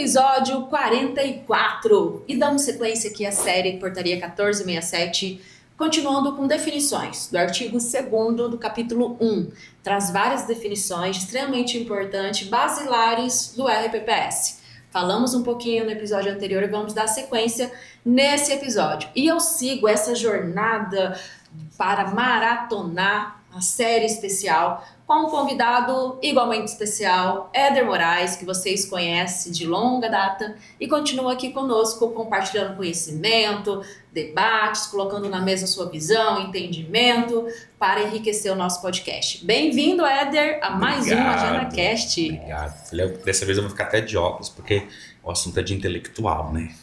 episódio 44 e damos sequência aqui à série Portaria 1467, continuando com definições do artigo 2º do capítulo 1. Traz várias definições extremamente importantes, basilares do RPPS. Falamos um pouquinho no episódio anterior e vamos dar sequência nesse episódio. E eu sigo essa jornada para maratonar a série especial com um convidado igualmente especial, Éder Moraes, que vocês conhecem de longa data e continua aqui conosco compartilhando conhecimento, debates, colocando na mesa sua visão, entendimento para enriquecer o nosso podcast. Bem-vindo, Éder, a mais um AgendaCast. Obrigado. Dessa vez eu vou ficar até de óculos, porque o assunto é de intelectual, né?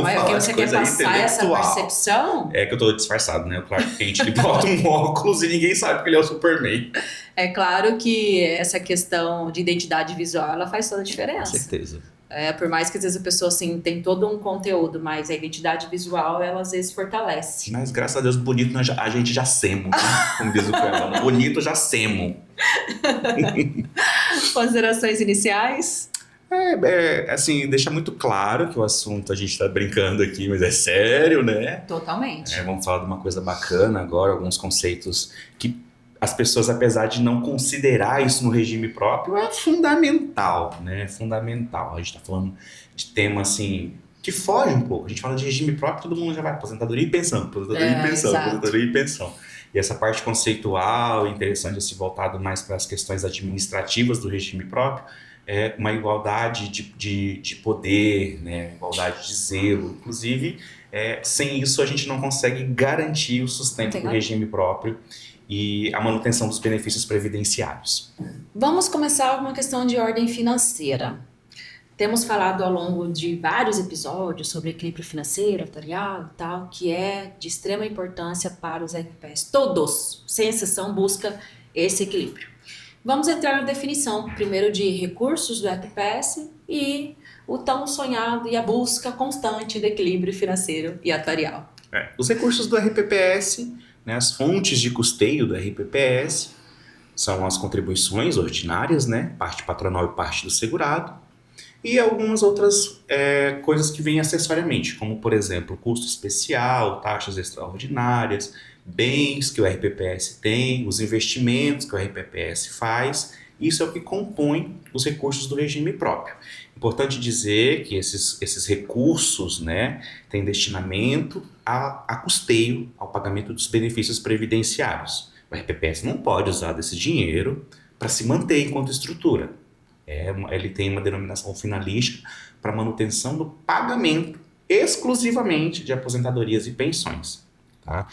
Mas é que você quer passar essa percepção? É que eu tô disfarçado, né? O Clark Kent, ele bota um óculos e ninguém sabe que ele é o Superman. É claro que essa questão de identidade visual, ela faz toda a diferença. Com certeza. Por mais que às vezes a pessoa assim, tem todo um conteúdo, mas a identidade visual, ela às vezes fortalece. Mas graças a Deus, bonito a gente já semo, né? Como diz o poema. Bonito já semo. Considerações iniciais? Assim, deixa muito claro que o assunto, a gente tá brincando aqui, mas é sério, né? Totalmente. Vamos falar de uma coisa bacana agora, alguns conceitos que as pessoas, apesar de não considerar isso no regime próprio, é fundamental, né? Fundamental. A gente tá falando de tema, assim, que foge um pouco. A gente fala de regime próprio, todo mundo já vai aposentadoria e pensão, aposentadoria e pensão, exato. aposentadoria e pensão. E essa parte conceitual, interessante, assim, voltado mais para as questões administrativas do regime próprio, é uma igualdade de poder, né? Igualdade de zelo. Inclusive, sem isso a gente não consegue garantir o sustento do regime próprio e a manutenção dos benefícios previdenciários. Vamos começar com uma questão de ordem financeira. Temos falado ao longo de vários episódios sobre equilíbrio financeiro, atuarial e tal, que é de extrema importância para os RPPS. Todos, sem exceção, buscam esse equilíbrio. Vamos entrar na definição, primeiro de recursos do RPPS e o tão sonhado e a busca constante do equilíbrio financeiro e atuarial. Os recursos do RPPS, né, as fontes de custeio do RPPS, são as contribuições ordinárias, né, parte patronal e parte do segurado, e algumas outras coisas que vêm acessoriamente, como, por exemplo, custo especial, taxas extraordinárias, bens que o RPPS tem, os investimentos que o RPPS faz. Isso é o que compõe os recursos do regime próprio. Importante dizer que esses recursos, né, têm destinamento a custeio, ao pagamento dos benefícios previdenciários. O RPPS não pode usar desse dinheiro para se manter enquanto estrutura. Ele tem uma denominação finalística para manutenção do pagamento exclusivamente de aposentadorias e pensões. Tá?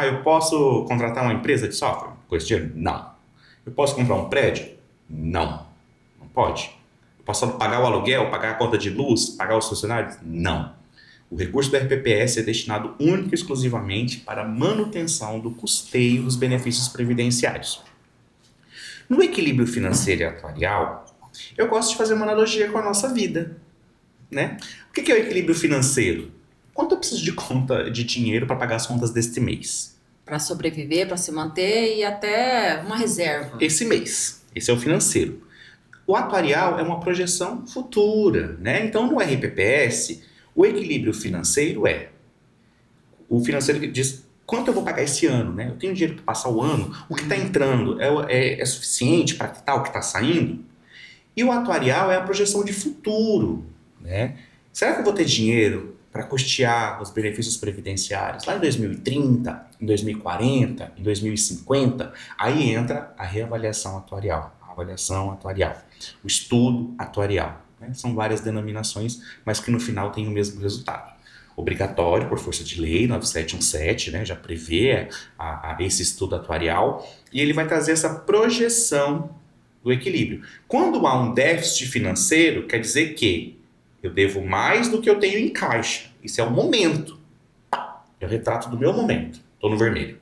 Eu posso contratar uma empresa de software com esse dinheiro? Não. Eu posso comprar um prédio? Não. Não pode. Eu posso pagar o aluguel, pagar a conta de luz, pagar os funcionários? Não. O recurso do RPPS é destinado única e exclusivamente para a manutenção do custeio dos benefícios previdenciários. No equilíbrio financeiro e atuarial, eu gosto de fazer uma analogia com a nossa vida, né? O que é o equilíbrio financeiro? Quanto eu preciso de dinheiro para pagar as contas deste mês? Para sobreviver, para se manter e até uma reserva. Esse mês. Esse é o financeiro. O atuarial é uma projeção futura, né? Então, no RPPS, o equilíbrio financeiro o financeiro que diz quanto eu vou pagar esse ano, né? Eu tenho dinheiro para passar o ano, o que está entrando é suficiente para quitar o que está saindo? E o atuarial é a projeção de futuro, né? Será que eu vou ter dinheiro para custear os benefícios previdenciários lá em 2030, em 2040, em 2050? Aí entra a reavaliação atuarial, o estudo atuarial, né? São várias denominações, mas que no final tem o mesmo resultado. Obrigatório, por força de lei, 9717, né? Já prevê esse estudo atuarial, e ele vai trazer essa projeção do equilíbrio. Quando há um déficit financeiro, quer dizer que eu devo mais do que eu tenho em caixa. Isso é o momento. É o retrato do meu momento. Estou no vermelho.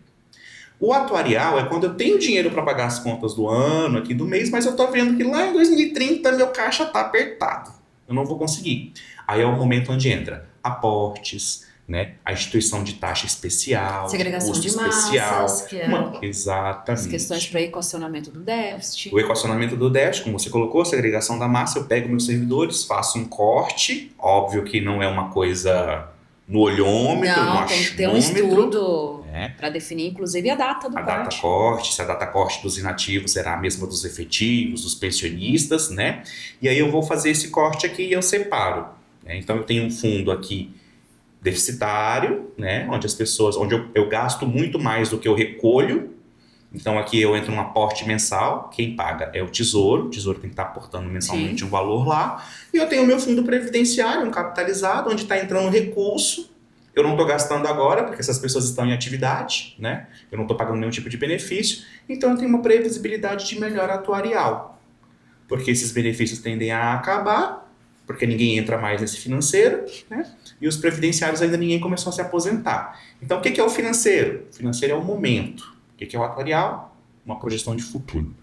O atuarial é quando eu tenho dinheiro para pagar as contas do ano, aqui do mês, mas eu estou vendo que lá em 2030 meu caixa está apertado. Eu não vou conseguir. Aí é o momento onde entra aportes, né? A instituição de taxa especial, Segregação custo de especial. massas, que é as Exatamente. questões para equacionamento do déficit. O equacionamento do déficit, como você colocou, a segregação da massa, eu pego meus servidores, faço um corte, óbvio que não é uma coisa no olhômetro, no Não, tem que ter um achômetro, estudo né? para definir, inclusive, a data do A data corte. corte, se a data corte dos inativos será a mesma dos efetivos, dos pensionistas, né? E aí eu vou fazer esse corte aqui e eu separo, né? Então eu tenho um fundo aqui deficitário, né? Onde eu gasto muito mais do que eu recolho. Então aqui eu entro num aporte mensal, quem paga é o tesouro tem que estar aportando mensalmente um valor lá. E eu tenho o meu fundo previdenciário, um capitalizado, onde está entrando recurso. Eu não estou gastando agora, porque essas pessoas estão em atividade, né? Eu não estou pagando nenhum tipo de benefício. Então eu tenho uma previsibilidade de melhora atuarial. Porque esses benefícios tendem a acabar, porque ninguém entra mais nesse financeiro, né? E os previdenciários ainda ninguém começou a se aposentar. Então o que é o financeiro? O financeiro é o momento. O que é o atuarial? Uma projeção de futuro.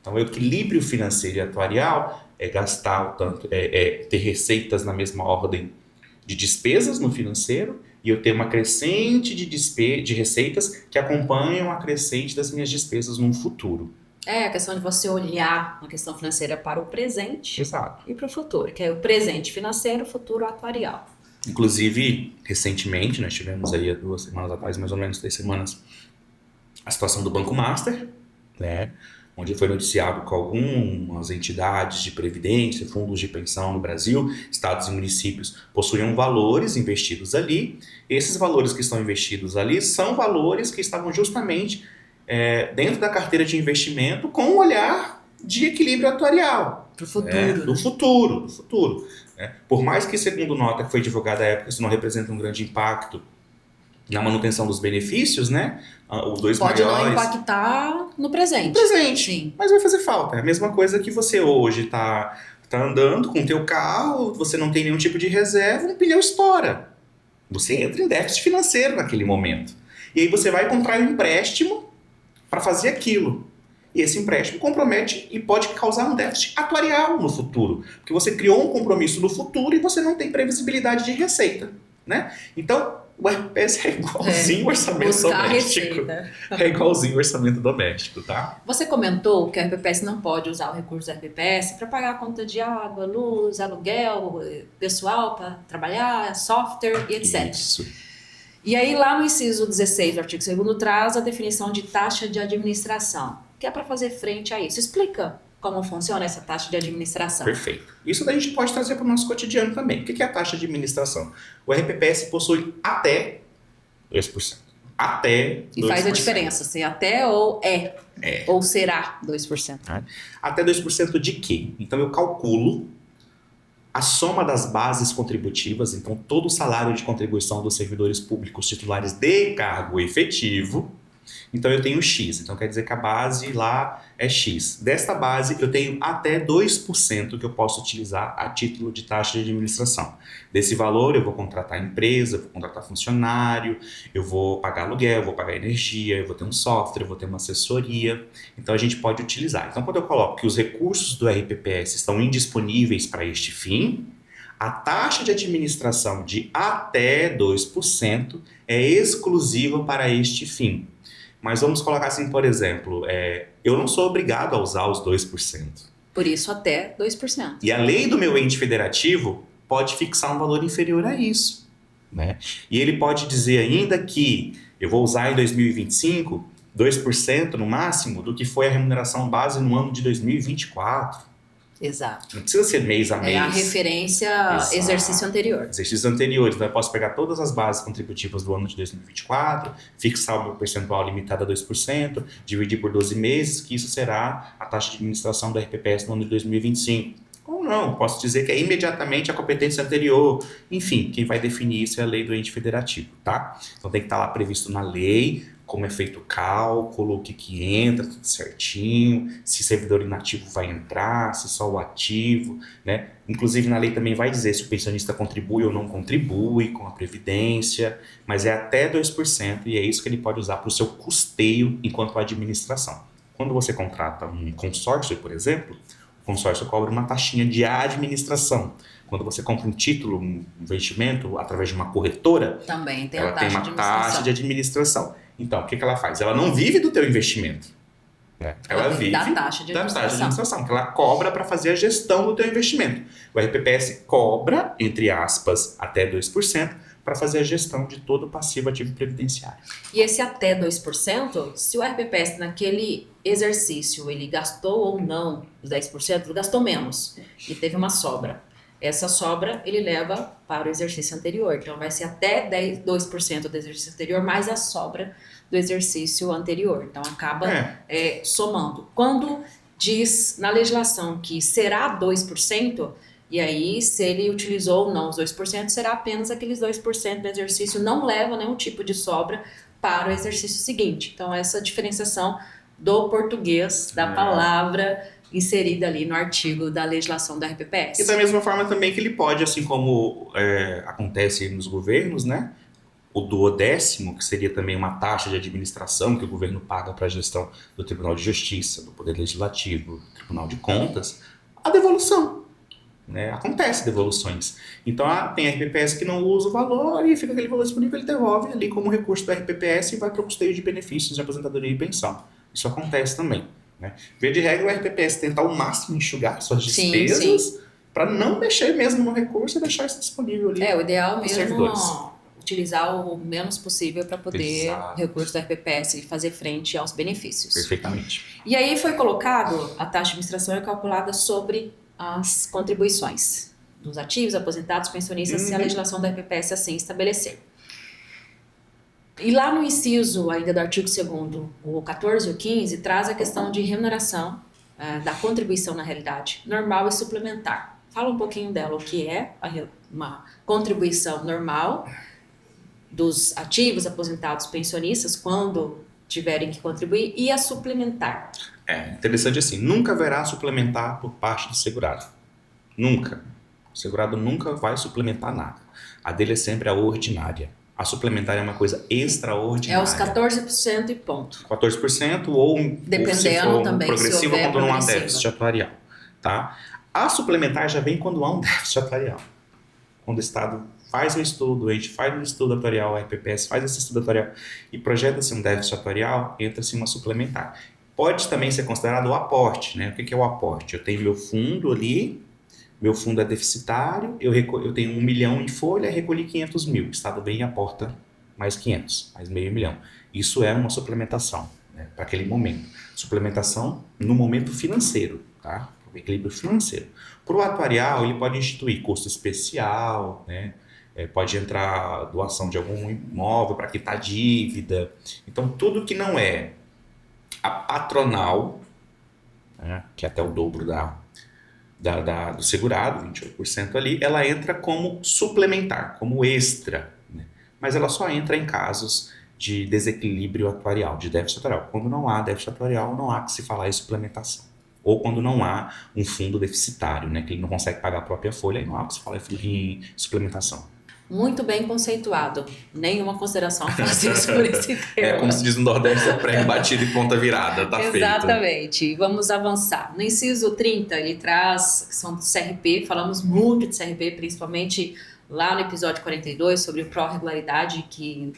Então, o equilíbrio financeiro e atuarial é gastar o tanto, ter receitas na mesma ordem de despesas no financeiro e eu ter uma crescente de receitas que acompanham a crescente das minhas despesas no futuro. É a questão de você olhar a questão financeira para o presente Exato. e para o futuro, que é o presente financeiro, o futuro atuarial. Inclusive, recentemente, nós tivemos aí há 2 semanas atrás, mais ou menos 3 semanas, a situação do Banco Master, né? Onde foi noticiado que algumas entidades de previdência, fundos de pensão no Brasil, estados e municípios, possuíam valores investidos ali. Esses valores que estão investidos ali são valores que estavam justamente dentro da carteira de investimento com um olhar de equilíbrio atuarial. Para o futuro. Do futuro. Né? Por mais que, segundo nota que foi divulgada à época, isso não representa um grande impacto na manutenção dos benefícios, né? Os dois Pode maiores... não impactar no presente. No presente, sim. Mas vai fazer falta. É a mesma coisa que você hoje tá andando com o teu carro, você não tem nenhum tipo de reserva, um pneu estoura. Você entra em déficit financeiro naquele momento. E aí você vai comprar um empréstimo para fazer aquilo. E esse empréstimo compromete e pode causar um déficit atuarial no futuro. Porque você criou um compromisso no futuro e você não tem previsibilidade de receita, né? Então, o RPPS é igualzinho o orçamento doméstico. É igualzinho o orçamento doméstico, tá? Você comentou que a RPPS não pode usar o recurso da RPPS para pagar a conta de água, luz, aluguel, pessoal para trabalhar, software e etc. Isso. E aí lá no inciso 16 do artigo 2º traz a definição de taxa de administração, que é para fazer frente a isso. Explica como funciona essa taxa de administração. Perfeito. Isso daí a gente pode trazer para o nosso cotidiano também. O que é a taxa de administração? O RPPS possui até 2%. Até 2%. E faz a diferença, se até ou ou será 2%. Até 2% de quê? Então eu calculo a soma das bases contributivas, então todo o salário de contribuição dos servidores públicos titulares de cargo efetivo. Então eu tenho X, então quer dizer que a base lá é X. Desta base eu tenho até 2% que eu posso utilizar a título de taxa de administração. Desse valor eu vou contratar empresa, eu vou contratar funcionário, eu vou pagar aluguel, eu vou pagar energia, eu vou ter um software, eu vou ter uma assessoria. Então a gente pode utilizar. Então quando eu coloco que os recursos do RPPS estão indisponíveis para este fim, a taxa de administração de até 2% é exclusiva para este fim. Mas vamos colocar assim, por exemplo, eu não sou obrigado a usar os 2%. Por isso, até 2%. E a lei do meu ente federativo pode fixar um valor inferior a isso, né? E ele pode dizer ainda que eu vou usar em 2025 2% no máximo do que foi a remuneração base no ano de 2024. Exato. Não precisa ser mês a mês. É a referência Exato. exercício anterior. Exercícios anteriores. Então eu posso pegar todas as bases contributivas do ano de 2024, fixar o meu percentual limitado a 2%, dividir por 12 meses, que isso será a taxa de administração do RPPS no ano de 2025. Ou não, posso dizer que é imediatamente a competência anterior. Enfim, quem vai definir isso é a lei do ente federativo, tá? Então tem que estar lá previsto na lei, como é feito o cálculo, o que entra, tudo certinho, se servidor inativo vai entrar, se só o ativo, né? Inclusive na lei também vai dizer se o pensionista contribui ou não contribui com a previdência, mas é até 2% e é isso que ele pode usar para o seu custeio enquanto administração. Quando você contrata um consórcio, por exemplo, o consórcio cobra uma taxinha de administração. Quando você compra um título, um investimento, através de uma corretora, Também tem ela a taxa tem de uma taxa administração. de administração. Então, o que ela faz? Ela não vive do teu investimento. Né? Ela vive da taxa de administração. que ela cobra para fazer a gestão do teu investimento. O RPPS cobra, entre aspas, até 2%, para fazer a gestão de todo o passivo ativo previdenciário. E esse até 2%, se o RPPS naquele exercício ele gastou ou não os 10%, ele gastou menos e teve uma sobra. Essa sobra ele leva para o exercício anterior. Então vai ser até 2% do exercício anterior mais a sobra do exercício anterior. Então acaba somando. Quando diz na legislação que será 2%, e aí, se ele utilizou ou não os 2%, será apenas aqueles 2% do exercício, não leva nenhum tipo de sobra para o exercício seguinte. Então, essa diferenciação do português, da palavra inserida ali no artigo da legislação da RPPS. E da mesma forma também que ele pode, assim como acontece nos governos, né? O duodécimo, que seria também uma taxa de administração que o governo paga para a gestão do Tribunal de Justiça, do Poder Legislativo, do Tribunal de Contas, a devolução. Né? Acontece devoluções. Então, tem RPPS que não usa o valor e fica aquele valor disponível, ele devolve ali como recurso do RPPS e vai para o custeio de benefícios de aposentadoria e pensão. Isso acontece também. Né? Via de regra, o RPPS tenta ao máximo enxugar suas despesas para não mexer mesmo no recurso e deixar isso disponível ali. O ideal mesmo é utilizar o menos possível para poder o recurso do RPPS fazer frente aos benefícios. Perfeitamente. E aí foi colocado, a taxa de administração é calculada sobre as contribuições dos ativos, aposentados, pensionistas, se a legislação da RPPS assim estabelecer. E lá no inciso ainda do artigo 2º, o 14 e o 15, traz a questão de remuneração da contribuição na realidade, normal e suplementar. Fala um pouquinho dela, o que é uma contribuição normal dos ativos, aposentados, pensionistas, quando tiverem que contribuir, e a suplementar. Interessante assim, nunca haverá suplementar por parte do segurado. Nunca. O segurado nunca vai suplementar nada. A dele é sempre a ordinária. A suplementar é uma coisa extraordinária. É os 14% e ponto. 14% ou dependendo se for também, progressivo se quando não há déficit atuarial. Tá? A suplementar já vem quando há um déficit atuarial. Quando o Estado faz um estudo, a gente faz um estudo atuarial, o RPPS faz esse estudo atuarial e projeta-se um déficit atuarial, entra-se uma suplementar. Pode também ser considerado o aporte, né? O que é o aporte? Eu tenho meu fundo ali, meu fundo é deficitário, eu tenho 1 milhão em folha, recolhi 500 mil. O Estado vem e aporta mais 500, mais meio milhão. Isso é uma suplementação, né? Para aquele momento. Suplementação no momento financeiro, tá? Para o equilíbrio financeiro. Para o atuarial, ele pode instituir custo especial, né? Pode entrar doação de algum imóvel para quitar dívida. Então, tudo que não é a patronal, né, que é até o dobro do segurado, 28% ali, ela entra como suplementar, como extra. Né? Mas ela só entra em casos de desequilíbrio atuarial, de déficit atuarial. Quando não há déficit atuarial, não há que se falar em suplementação. Ou quando não há um fundo deficitário, né, que ele não consegue pagar a própria folha, aí não há que se falar em suplementação. Muito bem conceituado. Nenhuma consideração a fazer por esse termo. Como se diz no Nordeste, é prego batido e ponta virada, tá feito. Exatamente. Vamos avançar. No inciso 30, ele traz a questão do CRP. Falamos muito de CRP, principalmente lá no episódio 42, sobre o pró-regularidade, que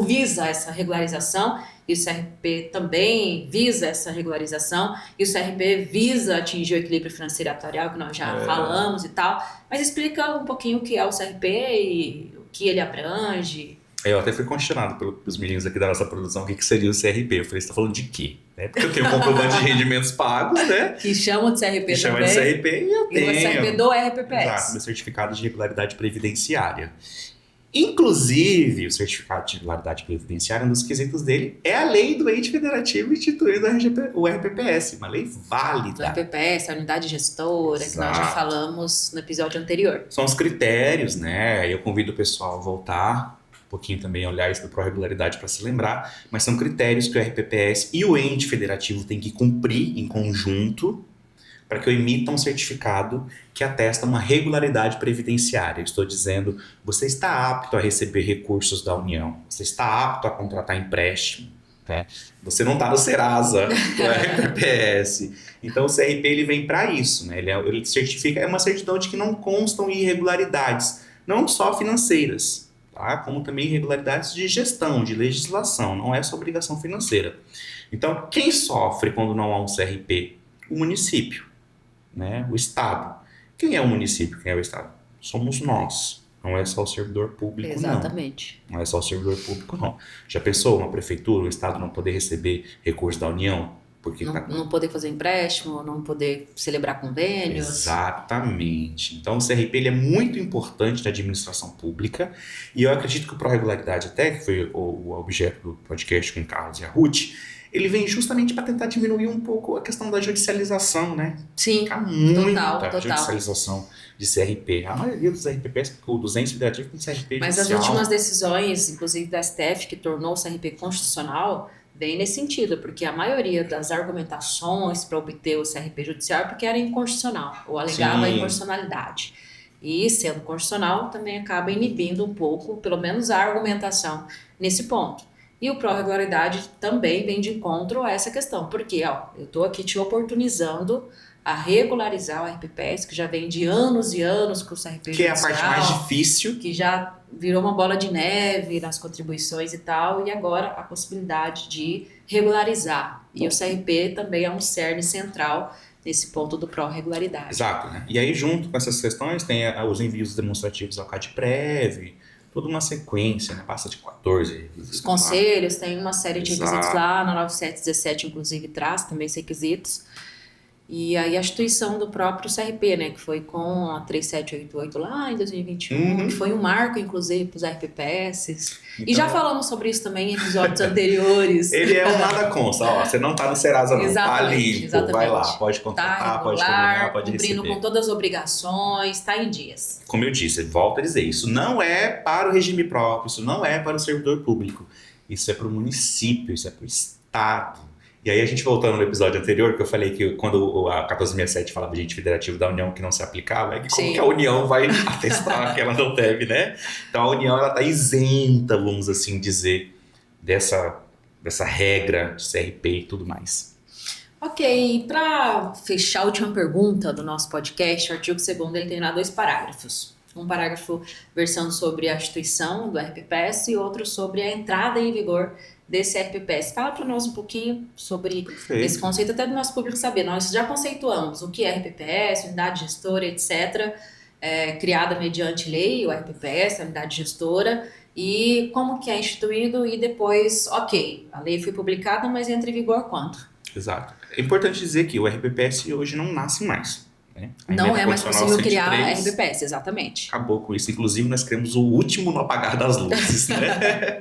visa essa regularização, e o CRP também visa essa regularização, e o CRP visa atingir o equilíbrio financeiro atuarial, que nós já falamos e tal. Mas explica um pouquinho o que é o CRP e o que ele abrange. Eu até fui questionado pelos meninos aqui da nossa produção o que seria o CRP. Eu falei, você tá falando de quê? Porque eu tenho um comprovante de rendimentos pagos, né? Que chamam de CRP que chama de CRP e eu tenho. E o CRP do RPPS. Exato, meu certificado de regularidade previdenciária. Inclusive, o certificado de regularidade previdenciária, um dos quesitos dele é a lei do ente federativo instituindo o RPPS, uma lei válida. O RPPS, a unidade gestora, que nós já falamos no episódio anterior. São os critérios, né? Eu convido o pessoal a voltar um pouquinho também a olhar isso do pró-regularidade para se lembrar, mas são critérios que o RPPS e o ente federativo têm que cumprir em conjunto para que eu emita um certificado que atesta uma regularidade previdenciária. Eu estou dizendo, você está apto a receber recursos da União, você está apto a contratar empréstimo, né? Você não está no Serasa, do RPPS. Então o CRP ele vem para isso, né? Ele certifica, é uma certidão de que não constam irregularidades, não só financeiras, tá? Como também irregularidades de gestão, de legislação, não é só obrigação financeira. Então quem sofre quando não há um CRP? O município, né? O Estado. Quem é o município? Quem é o Estado? Somos nós. Não é só o servidor público, Exatamente. Não é só o servidor público, não. Já pensou uma prefeitura, o Estado não poder receber recursos da União? Porque não poder fazer empréstimo, não poder celebrar convênios. Exatamente. Então o CRP ele é muito importante na administração pública e eu acredito que o Pró-Regularidade até, que foi o objeto do podcast com o Carlos e a Ruth, ele vem justamente para tentar diminuir um pouco a questão da judicialização, né? Sim, Muita judicialização de CRP. A maioria dos RPPs, o 200 federativo tem CRP Mas judicial. as últimas decisões, inclusive da STF, que tornou o CRP constitucional, vem nesse sentido, porque a maioria das argumentações para obter o CRP judicial é porque era inconstitucional, ou alegava a inconstitucionalidade. E, sendo constitucional, também acaba inibindo um pouco, pelo menos a argumentação nesse ponto. E o Pró-Regularidade também vem de encontro a essa questão, porque eu estou aqui te oportunizando a regularizar o RPPS, que já vem de anos e anos com o CRP que judicial, é a parte mais difícil. Que já virou uma bola de neve nas contribuições e tal, e agora a possibilidade de regularizar. E o CRP também é um cerne central nesse ponto do pró-regularidade. Exato, né? E aí, junto com essas questões, tem os envios demonstrativos ao CADPREV, toda uma sequência, né? Passa de 14. Os conselhos, tem uma série de requisitos lá, na 9717, inclusive, traz também esses requisitos. E aí a instituição do próprio CRP, né, que foi com a 3788 lá em 2021, que foi um marco, inclusive, para os RPPS. Então, e já falamos sobre isso também em episódios anteriores. Ele é um nada consta, você não está no Serasa não, tá limpo, vai lá, pode contratar, pode combinar, pode receber. Cumprindo com todas as obrigações, está em dias. Como eu disse, volto a dizer, isso não é para o regime próprio, isso não é para o servidor público, isso é para o município, isso é para o Estado. E aí a gente voltando no episódio anterior, que eu falei que quando a 1467 falava de agente federativo da União que não se aplicava, é que como que a União vai atestar que ela não deve, né? Então a União ela está isenta, vamos assim dizer, dessa regra de CRP e tudo mais. Ok, para fechar a última pergunta do nosso podcast, o artigo 2º ele tem lá 2 parágrafos. Um parágrafo versando sobre a instituição do RPPS e outro sobre a entrada em vigor desse RPPS. Fala para nós um pouquinho sobre esse conceito, até do nosso público saber. Nós já conceituamos o que é RPPS, unidade gestora, etc., criada mediante lei, o RPPS, a unidade gestora, e como que é instituído e depois, ok, a lei foi publicada, mas entra em vigor quando? Exato. É importante dizer que o RPPS hoje não nasce mais. Né? Não é mais possível criar RPPS, exatamente. Acabou com isso. Inclusive, nós criamos o último no apagar das luzes. Né?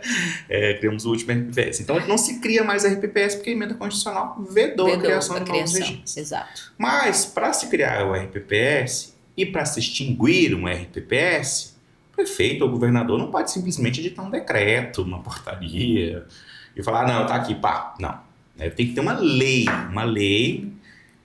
Criamos o último RPPS. Então, não se cria mais RPPS porque a emenda constitucional vedou a criação de novos regimes. Exato. Mas, para se criar o RPPS e para se extinguir um RPPS, o prefeito ou o governador não pode simplesmente editar um decreto, uma portaria e falar, não, tá aqui, pá. Não. Tem que ter uma lei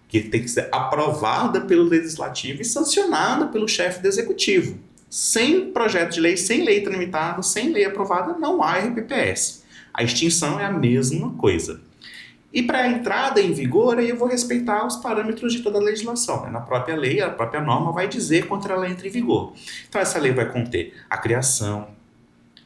que tem que ser aprovada pelo legislativo e sancionada pelo chefe do executivo. Sem projeto de lei, sem lei tramitada, sem lei aprovada, não há RPPS. A extinção é a mesma coisa. E para a entrada em vigor, aí eu vou respeitar os parâmetros de toda a legislação. Na própria lei, a própria norma vai dizer quando ela entra em vigor. Então essa lei vai conter a criação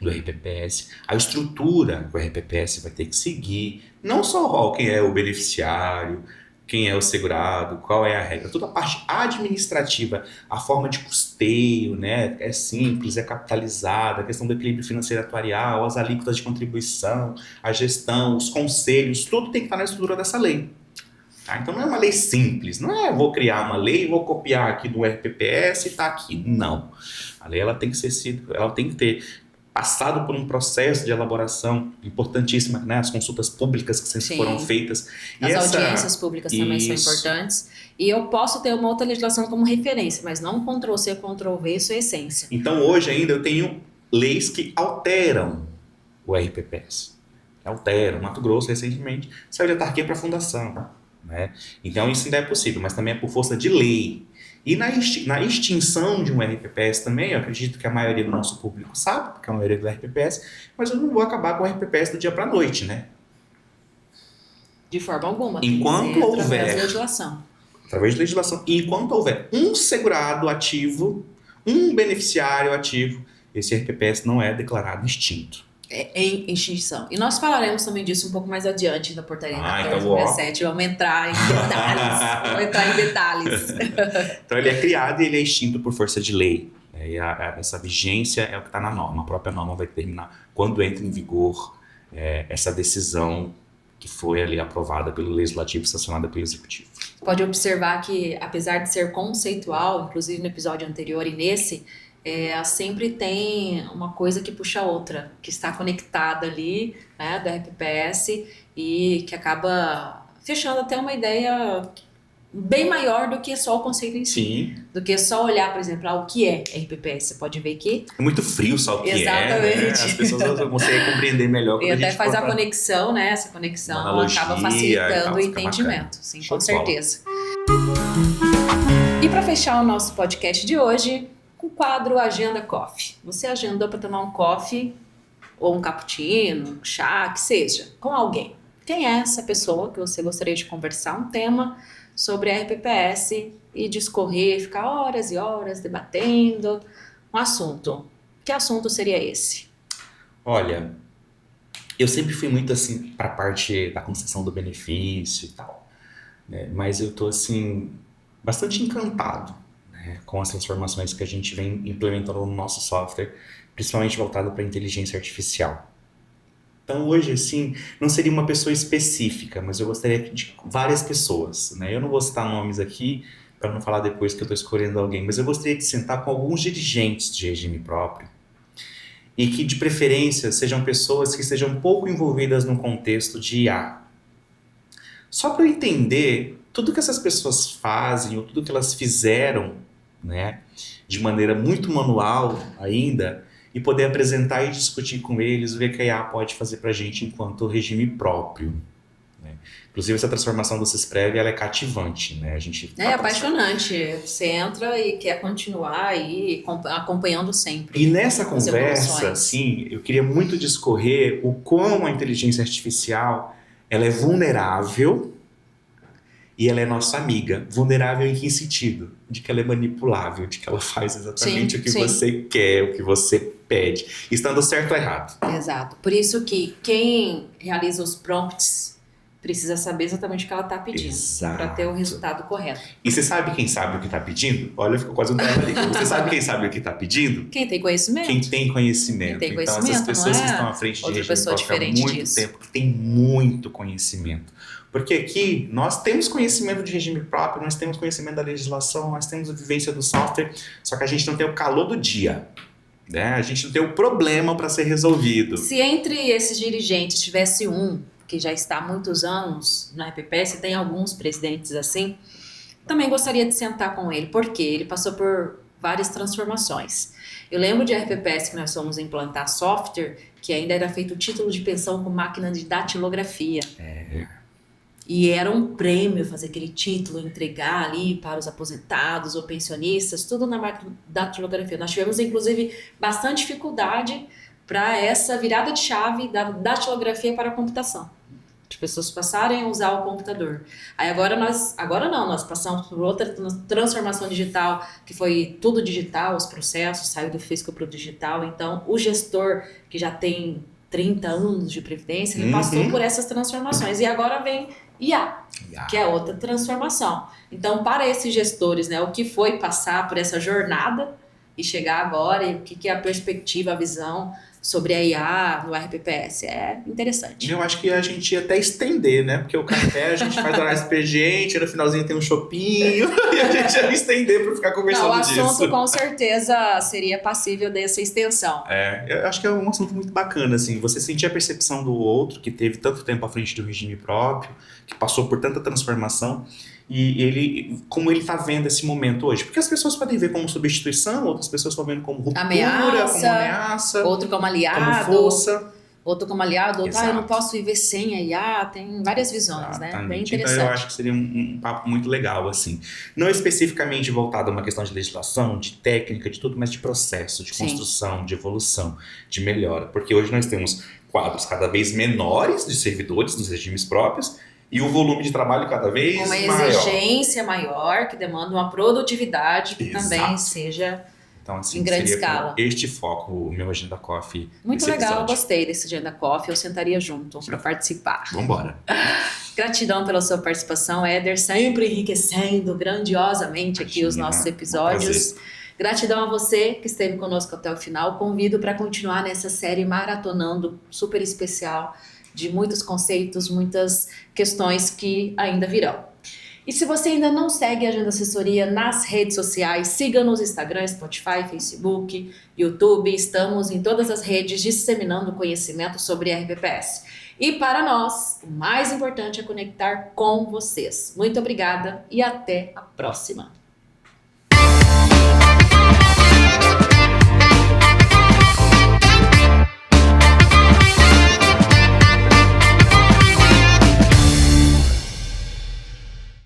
do RPPS, a estrutura que o RPPS vai ter que seguir, não só quem é o beneficiário, quem é o segurado, qual é a regra, toda a parte administrativa, a forma de custeio, né, é simples, é capitalizada, a questão do equilíbrio financeiro atuarial, as alíquotas de contribuição, a gestão, os conselhos, tudo tem que estar na estrutura dessa lei. Tá? Então não é uma lei simples, não é vou criar uma lei, vou copiar aqui do RPPS e está aqui. Não. A lei ela tem que ter passado por um processo de elaboração importantíssima, né? As consultas públicas que sempre foram feitas. As audiências públicas também são importantes. E eu posso ter uma outra legislação como referência, mas não Ctrl+C, Ctrl+V, isso é essência. Então hoje ainda eu tenho leis que alteram o RPPS. Mato Grosso recentemente saiu de autarquia para fundação. Né? Então isso ainda é possível, mas também é por força de lei. E na extinção de um RPPS também, eu acredito que a maioria do nosso público sabe, porque é a maioria do RPPS, mas eu não vou acabar com o RPPS do dia para a noite, né? De forma alguma. Enquanto tem que ser houver- através da legislação. Através de legislação. E enquanto houver um segurado ativo, um beneficiário ativo, esse RPPS não é declarado extinto. Em extinção. E nós falaremos também disso um pouco mais adiante na portaria Então, 1467. Vamos entrar em detalhes. Vamos entrar em detalhes. Então ele é criado e ele é extinto por força de lei. E essa vigência é o que está na norma. A própria norma vai determinar quando entra em vigor essa decisão que foi ali aprovada pelo Legislativo e sancionada pelo Executivo. Pode observar que, apesar de ser conceitual, inclusive no episódio anterior e nesse, sempre tem uma coisa que puxa a outra, que está conectada ali, né, do RPPS e que acaba fechando até uma ideia bem maior do que só o conceito em si. Sim. Do que só olhar, por exemplo, o que é RPPS. Você pode ver que... É muito frio só o que Exatamente. né? As pessoas vão conseguir compreender melhor. E até faz a conexão, né? Essa conexão analogia acaba e facilitando tal, o fica entendimento. Sim, Show com de bola. certeza. E para fechar o nosso podcast de hoje, com o quadro Agenda Coffee. Você agendou para tomar um coffee, ou um cappuccino, um chá, que seja, com alguém. Quem é essa pessoa que você gostaria de conversar um tema sobre RPPS e discorrer, ficar horas e horas debatendo um assunto? Que assunto seria esse? Olha, eu sempre fui muito assim para a parte da concessão do benefício e tal, né? Mas eu tô assim bastante encantado, né, com as transformações que a gente vem implementando no nosso software, principalmente voltado para a inteligência artificial. Então hoje, assim, não seria uma pessoa específica, mas eu gostaria de várias pessoas, né? Eu não vou citar nomes aqui para não falar depois que eu estou escolhendo alguém, mas eu gostaria de sentar com alguns dirigentes de regime próprio e que, de preferência, sejam pessoas que estejam um pouco envolvidas no contexto de IA. Só para eu entender tudo que essas pessoas fazem ou tudo que elas fizeram, né, de maneira muito manual ainda, e poder apresentar e discutir com eles o que a IA pode fazer para a gente enquanto regime próprio, né? Inclusive, essa transformação do Sysprev, ela é cativante, né? A gente É apaixonante. Você entra e quer continuar aí acompanhando sempre. E nessa as conversa, evoluções. assim, eu queria muito discorrer o quão a inteligência artificial ela é vulnerável e ela é nossa amiga. Vulnerável em que sentido? De que ela é manipulável, de que ela faz exatamente Sim, o que sim. você quer, o que você pede, estando certo ou errado. Exato. Por isso que quem realiza os prompts precisa saber exatamente o que ela está pedindo Exato. para ter o resultado correto. E você sabe quem sabe o que está pedindo? Olha, ficou quase um trava-língua. Você sabe quem sabe o que está pedindo? Quem tem conhecimento? Quem tem conhecimento. Quem tem Então, conhecimento, essas pessoas não é que estão à frente de outra regime pessoa próprio há diferente muito disso. tempo, que tem muito conhecimento. Porque aqui nós temos conhecimento de regime próprio, nós temos conhecimento da legislação, nós temos a vivência do software, só que a gente não tem o calor do dia, né? A gente não tem o problema para ser resolvido. Se entre esses dirigentes tivesse um que já está há muitos anos na RPPS, tem alguns presidentes assim, também gostaria de sentar com ele, porque ele passou por várias transformações. Eu lembro de RPPS que nós fomos implantar software, que ainda era feito título de pensão com máquina de datilografia. E era um prêmio fazer aquele título, entregar ali para os aposentados ou pensionistas, tudo na máquina de datilografia. Nós tivemos, inclusive, bastante dificuldade para essa virada de chave da datilografia para a computação. As pessoas passarem a usar o computador. Aí nós passamos por outra transformação digital, que foi tudo digital, os processos, saiu do físico para o digital. Então, o gestor, que já tem 30 anos de previdência, ele passou por essas transformações. E agora vem IA, que é outra transformação. Então, para esses gestores, né, o que foi passar por essa jornada e chegar agora, e o que é a perspectiva, a visão sobre a IA no RPPS, é interessante. Eu acho que a gente ia até estender, né? Porque o café a gente faz horário expediente, no finalzinho tem um chopinho, e a gente ia estender para ficar conversando disso. O assunto com certeza seria passível dessa extensão. Eu acho que é um assunto muito bacana, assim, você sentir a percepção do outro, que teve tanto tempo à frente do regime próprio, que passou por tanta transformação, e ele, como ele está vendo esse momento hoje. Porque as pessoas podem ver como substituição, outras pessoas estão vendo como ruptura, como ameaça, outro como aliado, como força. Outro como aliado, outro, Exato. eu não posso viver sem a IA, tem várias visões, né? Bem interessante. Então eu acho que seria um papo muito legal, assim. Não especificamente voltado a uma questão de legislação, de técnica, de tudo, mas de processo, de construção, de evolução, de melhora. Porque hoje nós temos quadros cada vez menores de servidores nos regimes próprios E o volume de trabalho cada vez uma maior. exigência maior, que demanda uma produtividade que Exato. também seja Então, assim, em grande seria com escala. este foco, o meu Agenda Coffee. Muito nesse legal, episódio. gostei desse Agenda Coffee, eu sentaria junto para participar. Vambora. Gratidão pela sua participação, Éder, sempre enriquecendo grandiosamente aqui os nossos episódios. Gratidão a você que esteve conosco até o final. Convido para continuar nessa série maratonando, super especial, de muitos conceitos, muitas questões que ainda virão. E se você ainda não segue a Agenda Assessoria nas redes sociais, siga nos Instagram, Spotify, Facebook, YouTube. Estamos em todas as redes disseminando conhecimento sobre RPPS. E para nós, o mais importante é conectar com vocês. Muito obrigada e até a próxima!